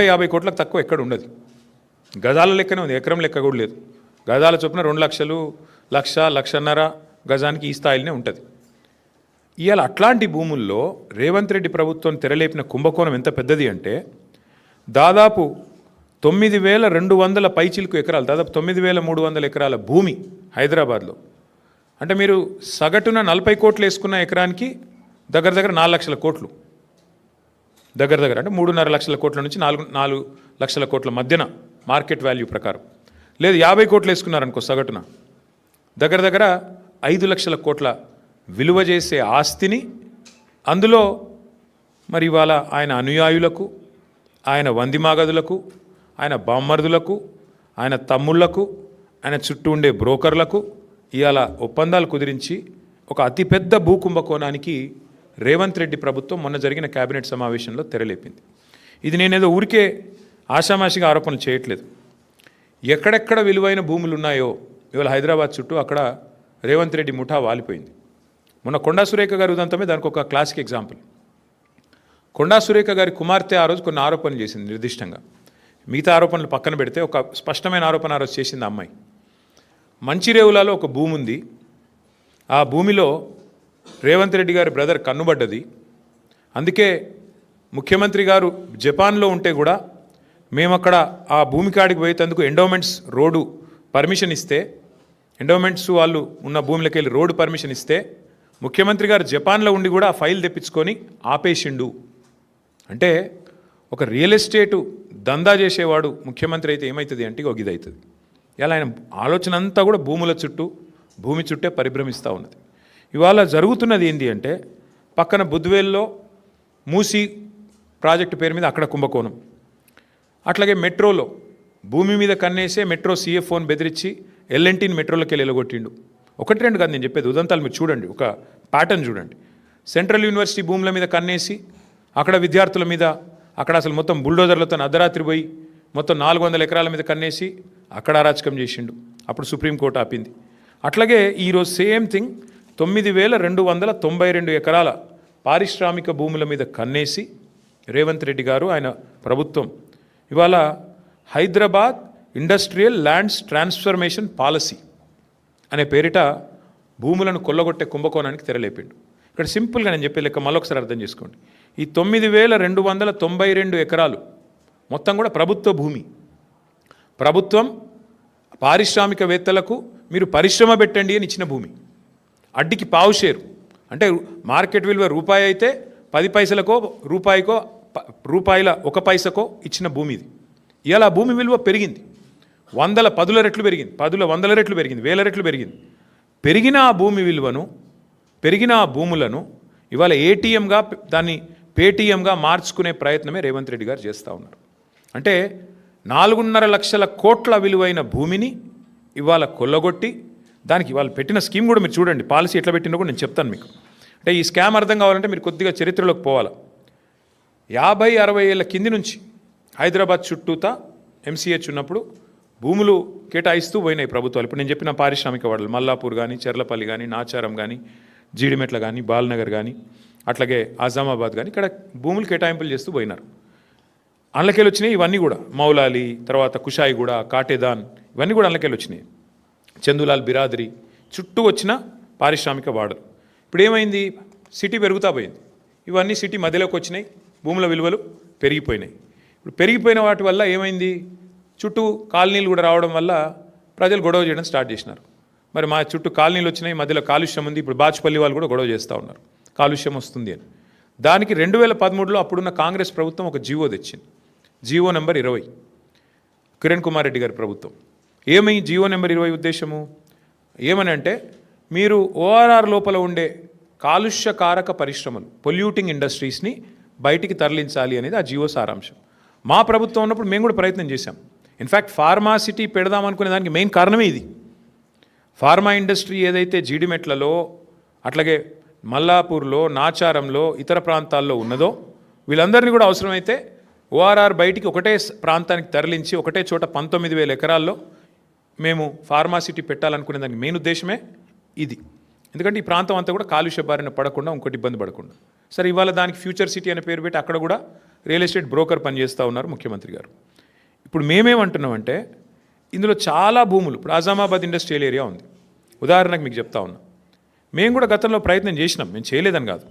50 కోట్లకు తక్కువ ఎక్కడ ఉండదు. గజాల లెక్కనే ఉంది, ఎకరం లెక్క కూడా లేదు. గజాల చొప్పున 2 లక్షలు, లక్ష, లక్షన్నర గజానికి ఈ స్థాయిలోనే ఉంటుంది. ఇవాళ అట్లాంటి భూముల్లో రేవంత్ రెడ్డి ప్రభుత్వం తెరలేపిన కుంభకోణం ఎంత పెద్దది అంటే దాదాపు 9,200 పైచిలుకు ఎకరాలు, దాదాపు 9,300 ఎకరాల భూమి హైదరాబాద్లో. అంటే మీరు సగటున 40 కోట్లు వేసుకున్న ఎకరానికి దగ్గర 4 లక్షల కోట్లు, దగ్గర అంటే 3.5 లక్షల కోట్ల నుంచి 4 లక్షల కోట్ల మధ్యన మార్కెట్ వాల్యూ ప్రకారం. లేదు 50 కోట్లు వేసుకున్నారనుకో సగటున, దగ్గర 5 లక్షల కోట్ల విలువ చేసే ఆస్తిని అందులో మరి ఇవాళ ఆయన అనుయాయులకు, ఆయన వందిమాగదులకు, ఆయన బామ్మర్దులకు, ఆయన తమ్ముళ్లకు, ఆయన చుట్టూ ఉండే బ్రోకర్లకు ఇవాళ ఒప్పందాలు కుదిరించి ఒక అతిపెద్ద భూకుంభకోణానికి రేవంత్ రెడ్డి ప్రభుత్వం మొన్న జరిగిన కేబినెట్ సమావేశంలో తెరలేపింది. ఇది నేనేదో ఊరికే ఆషామాషిగా ఆరోపణలు చేయట్లేదు. ఎక్కడెక్కడ విలువైన భూములు ఉన్నాయో ఇవాళ హైదరాబాద్ చుట్టూ అక్కడ రేవంత్ రెడ్డి ముఠా వాలిపోయింది. మొన్న కొండా సురేఖ గారి ఉదంతమే దానికి ఒక క్లాసిక్ ఎగ్జాంపుల్. కొండా సురేఖ గారి కుమార్తె ఆ రోజు కొన్ని ఆరోపణలు చేసింది నిర్దిష్టంగా. మిగతా ఆరోపణలు పక్కన పెడితే ఒక స్పష్టమైన ఆరోపణ ఆ రోజు చేసింది అమ్మాయి. మంచిరేవులలో ఒక భూమి ఉంది, ఆ భూమిలో రేవంత్ రెడ్డి గారి బ్రదర్ కన్నుబడ్డది. అందుకే ముఖ్యమంత్రి గారు జపాన్లో ఉంటే కూడా మేము అక్కడ ఆ భూమి కాడికి పోయేందుకు ఎండోమెంట్స్ రోడ్డు పర్మిషన్ ఇస్తే, ఎండోమెంట్స్ వాళ్ళు ఉన్న భూమిలోకి వెళ్ళి రోడ్డు పర్మిషన్ ఇస్తే ముఖ్యమంత్రి గారు జపాన్లో ఉండి కూడా ఆ ఫైల్ తెప్పించుకొని ఆపేసిండు. అంటే ఒక రియల్ ఎస్టేటు దందా చేసేవాడు ముఖ్యమంత్రి అయితే ఏమవుతుంది అంటే ఒక ఇది అవుతుంది. ఇలా ఆయన ఆలోచన అంతా కూడా భూముల చుట్టూ, భూమి చుట్టే పరిభ్రమిస్తూ ఉన్నది. ఇవాళ జరుగుతున్నది ఏంటి అంటే పక్కన బుద్వేల్లో మూసీ ప్రాజెక్టు పేరు మీద అక్కడ కుంభకోణం, అట్లాగే మెట్రోలో భూమి మీద కన్నేసే మెట్రో CFOని బెదిరించి ఎల్ఎన్టీని మెట్రోలోకి వెళ్ళి ఎలగొట్టిండు. 1-2 కాదు నేను చెప్పేది, ఉదంతాలు మీరు చూడండి, ఒక ప్యాటర్న్ చూడండి. సెంట్రల్ యూనివర్సిటీ భూముల మీద కన్నేసి అక్కడ విద్యార్థుల మీద అక్కడ అసలు మొత్తం బుల్డోజర్లతో అర్ధరాత్రి పోయి మొత్తం 400 ఎకరాల మీద కన్నేసి అక్కడ అరాచకం చేసిండు. అప్పుడు సుప్రీంకోర్టు ఆపింది. అట్లాగే ఈరోజు సేమ్ థింగ్ 9,292 ఎకరాల పారిశ్రామిక భూముల మీద కన్నేసి రేవంత్ రెడ్డి గారు ఆయన ప్రభుత్వం ఇవాళ Hyderabad industrial lands transformation policy అనే పేరిట భూములను కొల్లగొట్టే కుంభకోణానికి తెరలేపిండు. ఇక్కడ సింపుల్గా నేను చెప్పే లెక్క మళ్ళొకసారి అర్థం చేసుకోండి. ఈ 9,292 ఎకరాలు మొత్తం కూడా ప్రభుత్వ భూమి. ప్రభుత్వం పారిశ్రామికవేత్తలకు మీరు పరిశ్రమ పెట్టండి అని ఇచ్చిన భూమి. అడ్డికి పావు షేరు, అంటే మార్కెట్ విలువ రూపాయి అయితే 10 పైసలకో రూపాయికో రూపాయల 1 పైసకో ఇచ్చిన భూమి ఇది. ఇవాళ ఆ భూమి విలువ పెరిగింది, 10 రెట్లు పెరిగింది, 100 రెట్లు పెరిగింది, 1000 రెట్లు పెరిగింది. పెరిగిన ఆ భూమి విలువను, పెరిగిన ఆ భూములను ఇవాళ ఏటీఎంగా దాన్ని పేటీఎంగా మార్చుకునే ప్రయత్నమే రేవంత్ రెడ్డి గారు చేస్తూ ఉన్నారు. అంటే 4.5 లక్షల కోట్ల విలువైన భూమిని ఇవాళ కొల్లగొట్టి దానికి వాళ్ళు పెట్టిన స్కీమ్ కూడా మీరు చూడండి, పాలసీ ఎట్లా పెట్టినో కూడా నేను చెప్తాను మీకు. అంటే ఈ స్కామ్ అర్థం కావాలంటే మీరు కొద్దిగా చరిత్రలోకి పోవాలి. 50-60 ఏళ్ళ కింది నుంచి హైదరాబాద్ చుట్టూతా MCH ఉన్నప్పుడు భూములు కేటాయిస్తూ పోయినాయి ప్రభుత్వాలు. ఇప్పుడు నేను చెప్పిన పారిశ్రామిక వాడలు మల్లాపూర్ కానీ, చెర్లపల్లి కానీ, నాచారం కానీ, జీడిమెట్ల కానీ, బాల్నగర్ కానీ, అట్లాగే ఆజామాబాద్ కానీ ఇక్కడ భూములు కేటాయింపులు చేస్తూ పోయినారు. అందులోకెళ్ళి వచ్చినాయి ఇవన్నీ కూడా, మౌలాలి, తర్వాత కుషాయిగూడ, కాటేదాన్, ఇవన్నీ కూడా అందులోకెళ్ళి వచ్చినాయి. చందులాల్ బిరాదరి చుట్టూ వచ్చిన పారిశ్రామిక వాడలు. ఇప్పుడు ఏమైంది, సిటీ పెరుగుతూ పోయింది, ఇవన్నీ సిటీ మధ్యలోకి వచ్చినాయి, భూముల విలువలు పెరిగిపోయినాయి. ఇప్పుడు పెరిగిపోయిన వాటి వల్ల ఏమైంది, చుట్టూ కాలనీలు కూడా రావడం వల్ల ప్రజలు గొడవ చేయడం స్టార్ట్ చేసినారు. మరి మా చుట్టూ కాలనీలు వచ్చినాయి, మధ్యలో కాలుష్యం ఉంది, ఇప్పుడు బాచుపల్లి వాళ్ళు కూడా గొడవ చేస్తూ ఉన్నారు కాలుష్యం వస్తుంది అని. దానికి 2013లో అప్పుడున్న కాంగ్రెస్ ప్రభుత్వం ఒక జీవో తెచ్చింది, జీవో నెంబర్ 20, కిరణ్ కుమార్ రెడ్డి గారి ప్రభుత్వం. ఏమై జీవో నెంబర్ 20 ఉద్దేశము ఏమని అంటే, మీరు ORR లోపల ఉండే కాలుష్యకారక పరిశ్రమలు, పొల్యూటింగ్ ఇండస్ట్రీస్ని బయటికి తరలించాలి అనేది ఆ జీవో సారాంశం. మా ప్రభుత్వం ఉన్నప్పుడు మేము కూడా ప్రయత్నం చేశాం. ఇన్ఫ్యాక్ట్ ఫార్మా సిటీ పెడదామనుకునే దానికి మెయిన్ కారణమే ఇది. ఫార్మా ఇండస్ట్రీ ఏదైతే జీడిమెట్లలో, అట్లాగే మల్లాపూర్లో, నాచారంలో, ఇతర ప్రాంతాల్లో ఉన్నదో వీళ్ళందరినీ కూడా అవసరమైతే ORR బయటికి ఒకటే ప్రాంతానికి తరలించి ఒకటే చోట 19,000 ఎకరాల్లో మేము ఫార్మా సిటీ పెట్టాలనుకునే దానికి మెయిన్ ఉద్దేశమే ఇది. ఎందుకంటే ఈ ప్రాంతం అంతా కూడా కాలుష్య బారిన పడకుండా, ఇంకోటి ఇబ్బంది పడకుండా. సరే ఇవాళ దానికి ఫ్యూచర్ సిటీ అనే పేరు పెట్టి అక్కడ కూడా రియల్ ఎస్టేట్ బ్రోకర్ పనిచేస్తూ ఉన్నారు ముఖ్యమంత్రి గారు. ఇప్పుడు మేమేమంటున్నామంటే ఇందులో చాలా భూములు, ఇప్పుడు ఆజామాబాద్ ఇండస్ట్రియల్ ఏరియా ఉంది, ఉదాహరణకు మీకు చెప్తా ఉన్నా. మేము కూడా గతంలో ప్రయత్నం చేసినాం, మేము చేయలేదని కాదు.